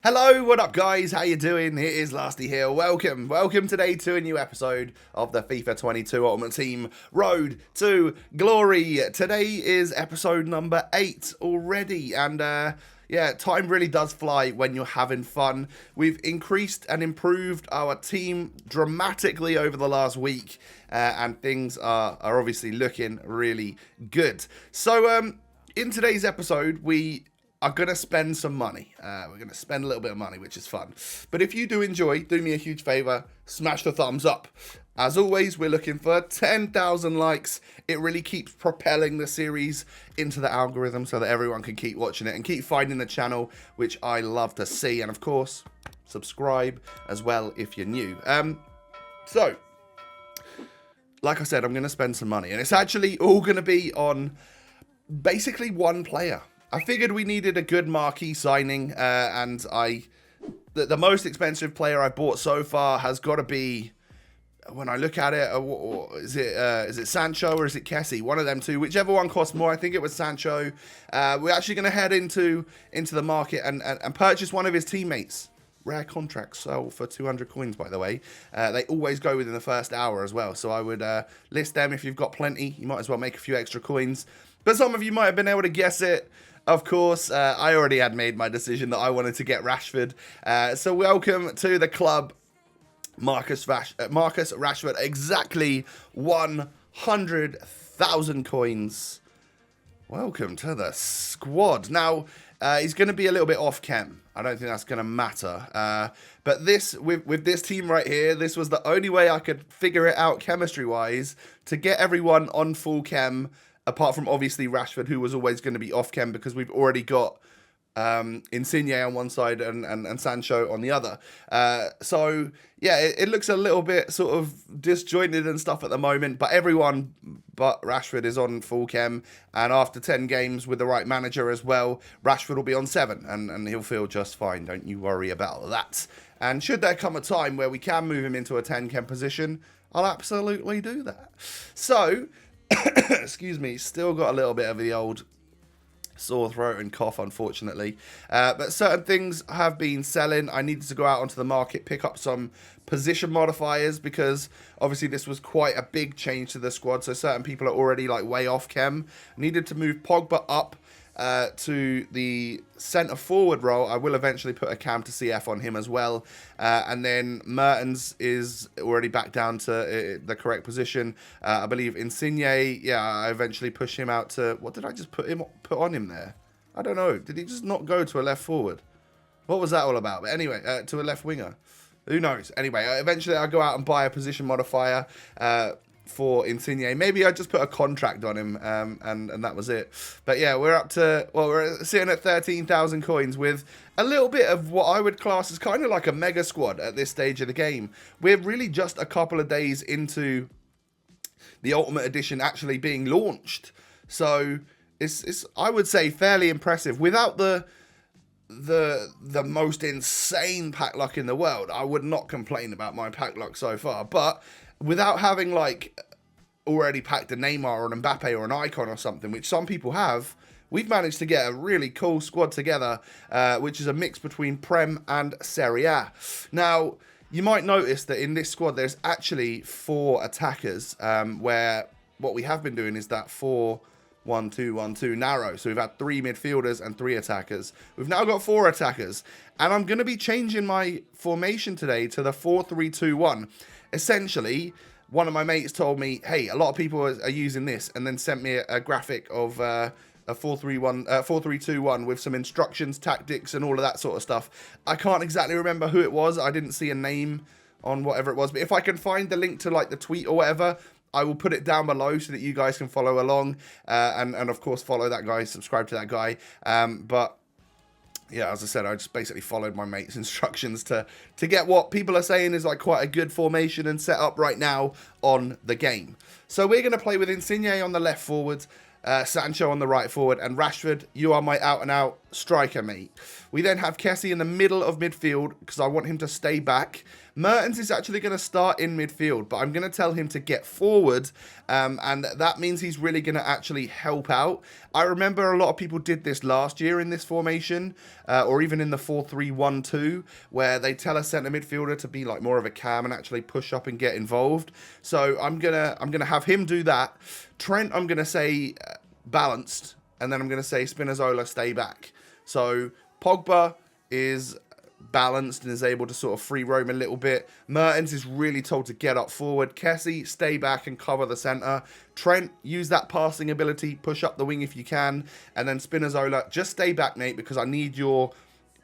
Hello, what up guys? How you doing? It is Lasty here. Welcome today to a new episode of the FIFA 22 Ultimate Team Road to Glory. Today is episode number 8 already, and yeah, time really does fly when you're having fun. We've increased and improved our team dramatically over the last week, and things are obviously looking really good. So in today's episode, we are going to spend some money. We're going to spend a little bit of money, which is fun. But if you do enjoy, do me a huge favor, smash the thumbs up. As always, we're looking for 10,000 likes. It really keeps propelling the series into the algorithm so that everyone can keep watching it and keep finding the channel, which I love to see. And of course, subscribe as well if you're new. So, like I said, I'm going to spend some money. And it's actually all going to be on basically one player. I figured we needed a good marquee signing, and the most expensive player I bought so far has got to be, when I look at it, is it Sancho or is it Kessie? One of them two, whichever one costs more. I think it was Sancho. We're actually going to head into the market and purchase one of his teammates. Rare contracts sell for 200 coins, by the way. They always go within the first hour as well, so I would list them. If you've got plenty, you might as well make a few extra coins. But some of you might have been able to guess it. Of course, I already had made my decision that I wanted to get Rashford. So welcome to the club, Marcus Rashford. Exactly 100,000 coins. Welcome to the squad. Now, he's going to be a little bit off chem. I don't think that's going to matter. But this, with this team right here, this was the only way I could figure it out chemistry-wise to get everyone on full chem. Apart from, obviously, Rashford, who was always going to be off chem because we've already got Insigne on one side and Sancho on the other. So, yeah, it looks a little bit sort of disjointed and stuff at the moment. But everyone but Rashford is on full chem. And after 10 games with the right manager as well, Rashford will be on 7. And he'll feel just fine. Don't you worry about that. And should there come a time where we can move him into a 10 chem position, I'll absolutely do that. So, excuse me, still got a little bit of the old sore throat and cough, unfortunately. But certain things have been selling. I needed to go out onto the market, pick up some position modifiers because obviously this was quite a big change to the squad. So certain people are already like way off chem. Needed to move Pogba up to the centre forward role. I will eventually put a cam to CF on him as well. And then Mertens is already back down to the correct position. I believe Insigne, yeah, I eventually push him out to, what did I just put on him there? I don't know. Did he just not go to a left forward? What was that all about? But anyway, to a left winger. Who knows? Anyway, eventually I'll go out and buy a position modifier for Insigne. Maybe I just put a contract on him, and that was it. But yeah, we're up to, well, we're sitting at 13,000 coins with a little bit of what I would class as kind of like a mega squad at this stage of the game. We're really just a couple of days into the Ultimate Edition actually being launched. So it's I would say fairly impressive. Without the most insane pack luck in the world, I would not complain about my pack luck so far. But without having like already packed a Neymar or an Mbappe or an Icon or something, which some people have, we've managed to get a really cool squad together, which is a mix between Prem and Serie A. Now, you might notice that in this squad, there's actually 4 attackers, where what we have been doing is that 4-1-2-1-2 narrow. So we've had 3 midfielders and 3 attackers. We've now got 4 attackers. And I'm going to be changing my formation today to the 4-3-2-1. Essentially, one of my mates told me, hey, a lot of people are using this, and then sent me a graphic of a 4-3-2-1 with some instructions, tactics, and all of that sort of stuff. I can't exactly remember who it was. I didn't see a name on whatever it was. But if I can find the link to like the tweet or whatever, I will put it down below so that you guys can follow along. And of course, follow that guy, subscribe to that guy. But yeah, as I said, I just basically followed my mate's instructions to get what people are saying is like quite a good formation and setup right now on the game. So we're going to play with Insigne on the left forward, Sancho on the right forward, and Rashford, you are my out-and-out striker, mate. We then have Kessie in the middle of midfield because I want him to stay back. Mertens is actually going to start in midfield, but I'm going to tell him to get forward, and that means he's really going to actually help out. I remember a lot of people did this last year in this formation, or even in the 4-3-1-2, where they tell a centre midfielder to be like more of a cam and actually push up and get involved. So I'm gonna have him do that. Trent, I'm gonna say balanced, and then I'm gonna say Spinazzola stay back. So Pogba is balanced and is able to sort of free roam a little bit. Mertens is really told to get up forward. Kessie, stay back and cover the centre. Trent, use that passing ability, push up the wing if you can. And then Spinazzola, just stay back, mate, because I need your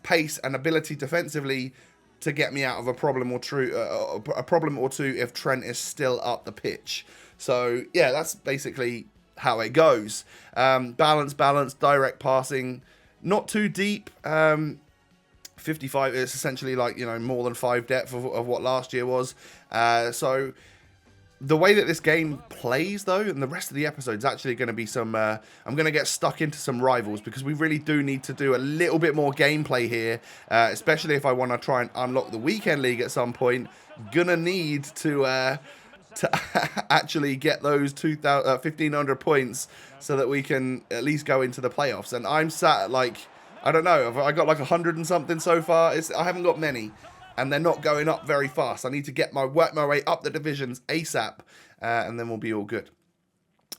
pace and ability defensively to get me out of a problem or two if Trent is still up the pitch. So, yeah, that's basically how it goes. Balance, direct passing, not too deep. 55 is essentially like, you know, more than 5 depth of what last year was. So the way that this game plays, though, and the rest of the episode is actually going to be some... I'm going to get stuck into some rivals because we really do need to do a little bit more gameplay here, especially if I want to try and unlock the weekend league at some point. Gonna need to actually get those 1,500 points so that we can at least go into the playoffs. And I'm sat at like... I don't know, I got like 100 and something so far. I haven't got many, and they're not going up very fast. I need to work my way up the divisions ASAP, and then we'll be all good.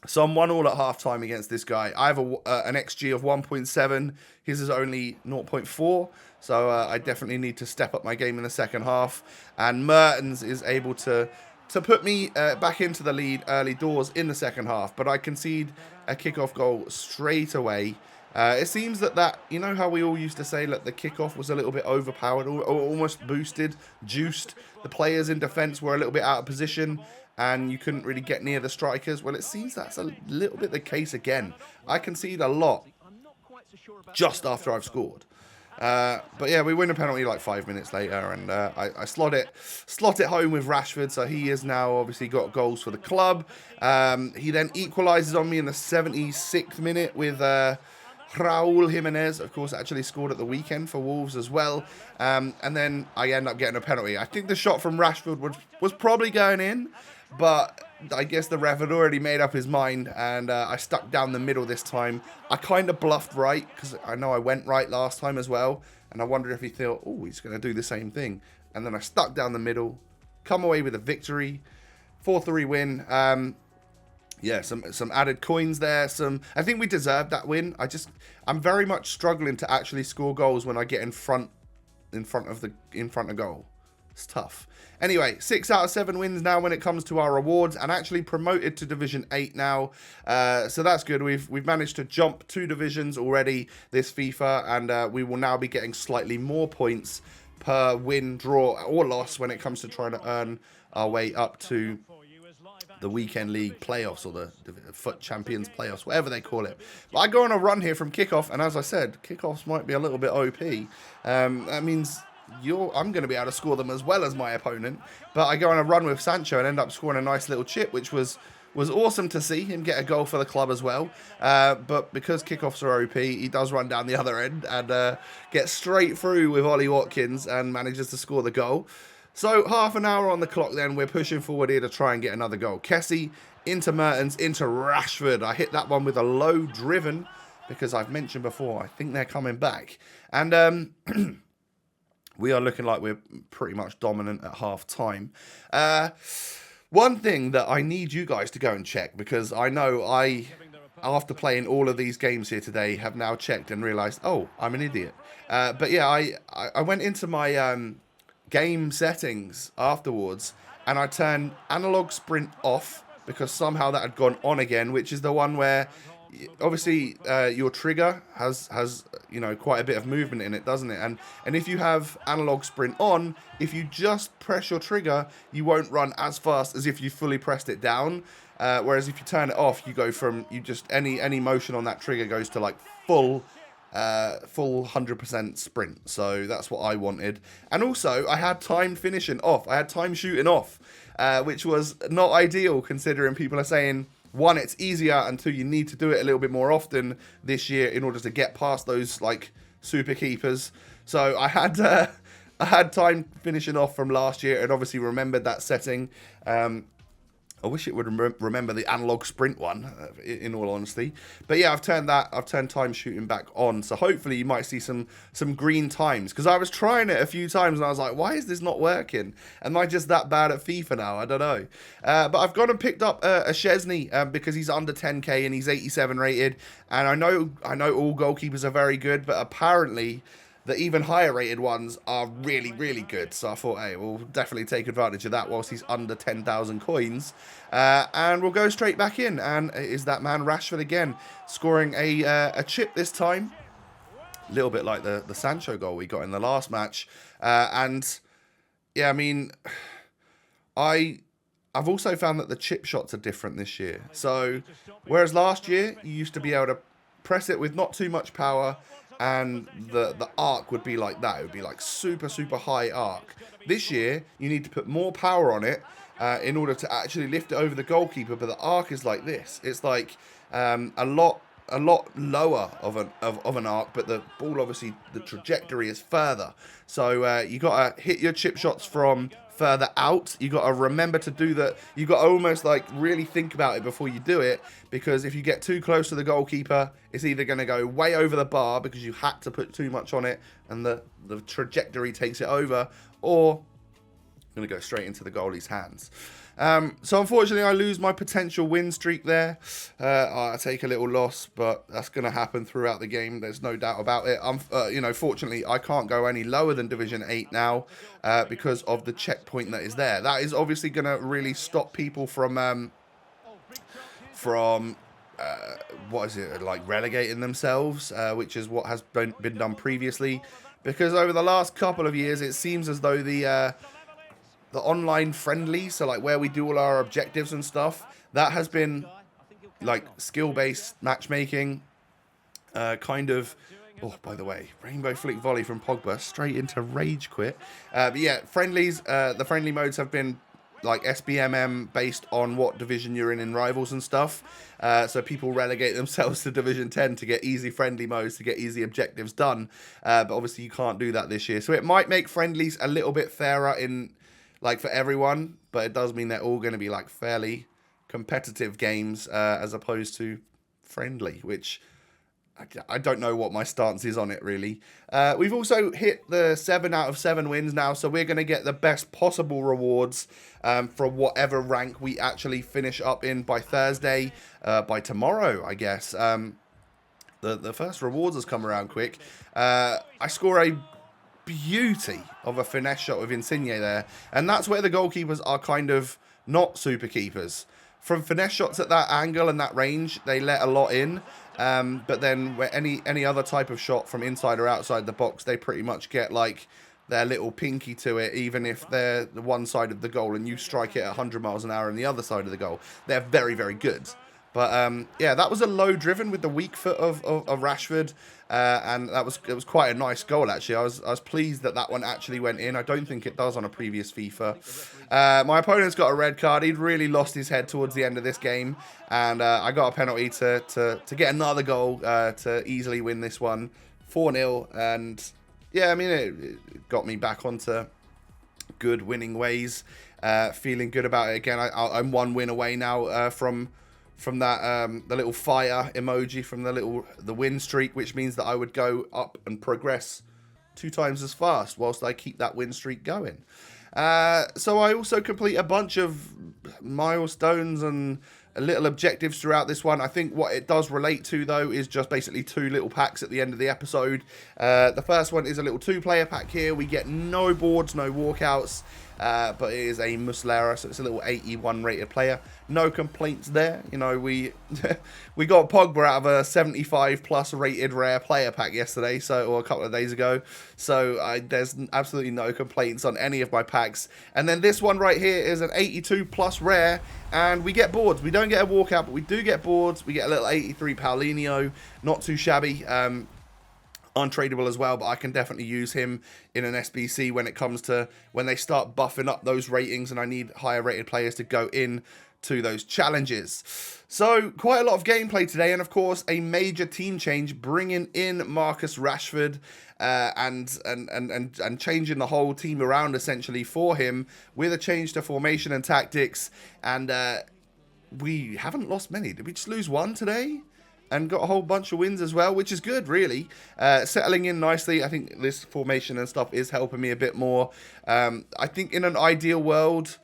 So I'm 1-1 at half-time against this guy. I have an XG of 1.7. His is only 0.4, so I definitely need to step up my game in the second half. And Mertens is able to put me back into the lead early doors in the second half, but I concede a kickoff goal straight away. It seems that, you know how we all used to say that the kickoff was a little bit overpowered or almost boosted, juiced. The players in defence were a little bit out of position and you couldn't really get near the strikers. Well, it seems that's a little bit the case again. I concede a lot just after I've scored. But yeah, we win a penalty like 5 minutes later, and I slot it home with Rashford, so he has now obviously got goals for the club. He then equalises on me in the 76th minute with... Raul Jimenez, of course, actually scored at the weekend for Wolves as well. And then I end up getting a penalty. I think the shot from Rashford was probably going in, but I guess the ref had already made up his mind, and I stuck down the middle this time. I kind of bluffed right, because I know I went right last time as well, and I wondered if he thought, oh, he's going to do the same thing. And then I stuck down the middle, come away with a victory, 4-3 win. Yeah, some added coins there. I think we deserved that win. I'm very much struggling to actually score goals when I get in front of goal. It's tough. Anyway, 6 out of 7 wins now when it comes to our rewards, and actually promoted to Division 8 now. So that's good. We've managed to jump 2 divisions already this FIFA, and we will now be getting slightly more points per win, draw, or loss when it comes to trying to earn our way up to the Weekend League playoffs, or the Foot Champions playoffs, whatever they call it. But I go on a run here from kickoff, and as I said, kickoffs might be a little bit OP. That means I'm going to be able to score them as well as my opponent. But I go on a run with Sancho and end up scoring a nice little chip, which was awesome to see him get a goal for the club as well. But because kickoffs are OP, he does run down the other end and gets straight through with Ollie Watkins and manages to score the goal. So half an hour on the clock then, we're pushing forward here to try and get another goal. Kessie into Mertens, into Rashford. I hit that one with a low driven because I've mentioned before, I think they're coming back. And we are looking like we're pretty much dominant at half time. One thing that I need you guys to go and check, because I know after playing all of these games here today, have now checked and realised, oh, I'm an idiot. But yeah, I went into my... game settings afterwards, and I turned analog sprint off because somehow that had gone on again, which is the one where obviously your trigger has quite a bit of movement in it, doesn't it? And if you have analog sprint on, if you just press your trigger, you won't run as fast as if you fully pressed it down. Whereas if you turn it off, you go from any motion on that trigger goes to like full 100% sprint. So that's what I wanted. And also I had time finishing off. I had time shooting off, which was not ideal considering people are saying, 1, it's easier, and 2, you need to do it a little bit more often this year in order to get past those like super keepers. So I had time finishing off from last year and obviously remembered that setting. I wish it would remember the analog sprint one, in all honesty. But yeah, I've turned time shooting back on. So hopefully you might see some green times. Because I was trying it a few times and I was like, why is this not working? Am I just that bad at FIFA now? I don't know. But I've gone and picked up a Chesney because he's under 10k and he's 87 rated. And I know all goalkeepers are very good, but apparently the even higher rated ones are really, really good. So I thought, hey, we'll definitely take advantage of that whilst he's under 10,000 coins. And we'll go straight back in. And it is that man Rashford again, scoring a chip this time. A little bit like the Sancho goal we got in the last match. And yeah, I mean, I've also found that the chip shots are different this year. So whereas last year you used to be able to press it with not too much power, and the arc would be like that. It would be like super, super high arc. This year, you need to put more power on it in order to actually lift it over the goalkeeper, but the arc is like this. It's like a lot lower of an arc, but the ball, obviously, the trajectory is further. So you got to hit your chip shots from further out. You got to remember to do that. You got to almost like really think about it before you do it, because if you get too close to the goalkeeper, it's either going to go way over the bar because you had to put too much on it and the trajectory takes it over, or going to go straight into the goalie's hands. So unfortunately, I lose my potential win streak there. I take a little loss, but that's going to happen throughout the game. There's no doubt about it. Fortunately, I can't go any lower than Division 8 now because of the checkpoint that is there. That is obviously going to really stop people from what is it, like relegating themselves, which is what has been done previously. Because over the last couple of years, it seems as though the online friendly, so like where we do all our objectives and stuff, that has been like skill-based matchmaking, kind of. Oh, by the way, rainbow flick volley from Pogba straight into rage quit. But yeah, friendlies, the friendly modes have been like SBMM based on what division you're in Rivals and stuff. So people relegate themselves to Division 10 to get easy friendly modes, to get easy objectives done. But obviously you can't do that this year. So it might make friendlies a little bit fairer in like for everyone, but it does mean they're all going to be like fairly competitive games as opposed to friendly, which I don't know what my stance is on it really. We've also hit the 7 out of 7 wins now, so we're going to get the best possible rewards for whatever rank we actually finish up in by Thursday, by tomorrow, I guess. The first rewards has come around quick. I score a beauty of a finesse shot with Insigne there, and that's where the goalkeepers are kind of not super keepers. From finesse shots at that angle and that range, they let a lot in, but then where any other type of shot from inside or outside the box, they pretty much get like their little pinky to it, even if they're the one side of the goal and you strike it at 100 miles an hour on the other side of the goal. They're very, very good. But yeah, that was a low driven with the weak foot of Rashford, and it was quite a nice goal actually. I was pleased that one actually went in. I don't think it does on a previous FIFA. My opponent's got a red card. He'd really lost his head towards the end of this game, and I got a penalty to get another goal to easily win this one, 4-0. And yeah, I mean it got me back onto good winning ways. Feeling good about it again. I'm 1 win away now from that the little fire emoji from the win streak, which means that I would go up and progress 2 times as fast whilst I keep that win streak going. So I also complete a bunch of milestones and little objectives throughout this one. I think what it does relate to though is just basically 2 little packs at the end of the episode. The first one is a little 2-player pack here. We get no boards, no walkouts. But it is a Muslera, so it's a little 81 rated player. No complaints there. You know, we we got Pogba out of a 75 plus rated rare player pack yesterday, or a couple of days ago. So there's absolutely no complaints on any of my packs. And then this one right here is an 82 plus rare, and we get boards. We don't get a walkout, but we do get boards. We get a little 83 Paulinho, not too shabby. Untradeable as well, but I can definitely use him in an SBC when it comes to when they start buffing up those ratings and I need higher rated players to go in to those challenges. So quite a lot of gameplay today, and of course a major team change, bringing in Marcus Rashford and changing the whole team around essentially for him with a change to formation and tactics. And we haven't lost many. Did we just lose one today? And got a whole bunch of wins as well, which is good, really. Settling in nicely. I think this formation and stuff is helping me a bit more. I think in an ideal world,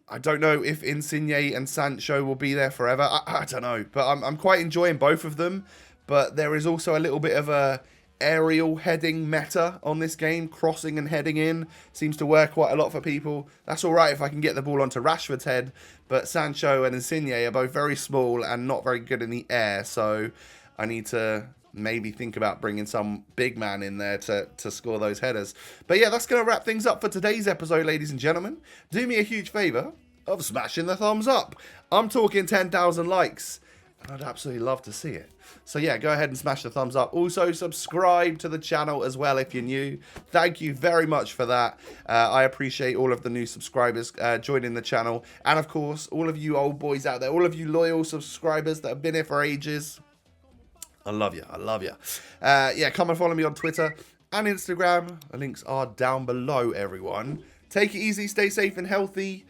I don't know if Insigne and Sancho will be there forever. I don't know. But I'm quite enjoying both of them. But there is also a little bit of a aerial heading meta on this game. Crossing and heading in seems to work quite a lot for people. That's all right if I can get the ball onto Rashford's head. But Sancho and Insigne are both very small and not very good in the air. So I need to maybe think about bringing some big man in there to score those headers. But yeah, that's going to wrap things up for today's episode, ladies and gentlemen. Do me a huge favour of smashing the thumbs up. I'm talking 10,000 likes, and I'd absolutely love to see it. So yeah, go ahead and smash the thumbs up. Also, subscribe to the channel as well if you're new. Thank you very much for that. I appreciate all of the new subscribers joining the channel. And of course, all of you old boys out there, all of you loyal subscribers that have been here for ages. I love you. I love you. Yeah, come and follow me on Twitter and Instagram. The links are down below, everyone. Take it easy, stay safe and healthy.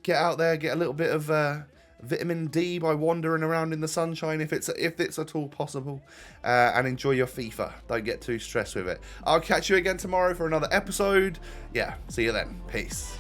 Get out there, get a little bit of vitamin D by wandering around in the sunshine if it's at all possible. And enjoy your FIFA. Don't get too stressed with it. I'll catch you again tomorrow for another episode. Yeah, see you then. Peace.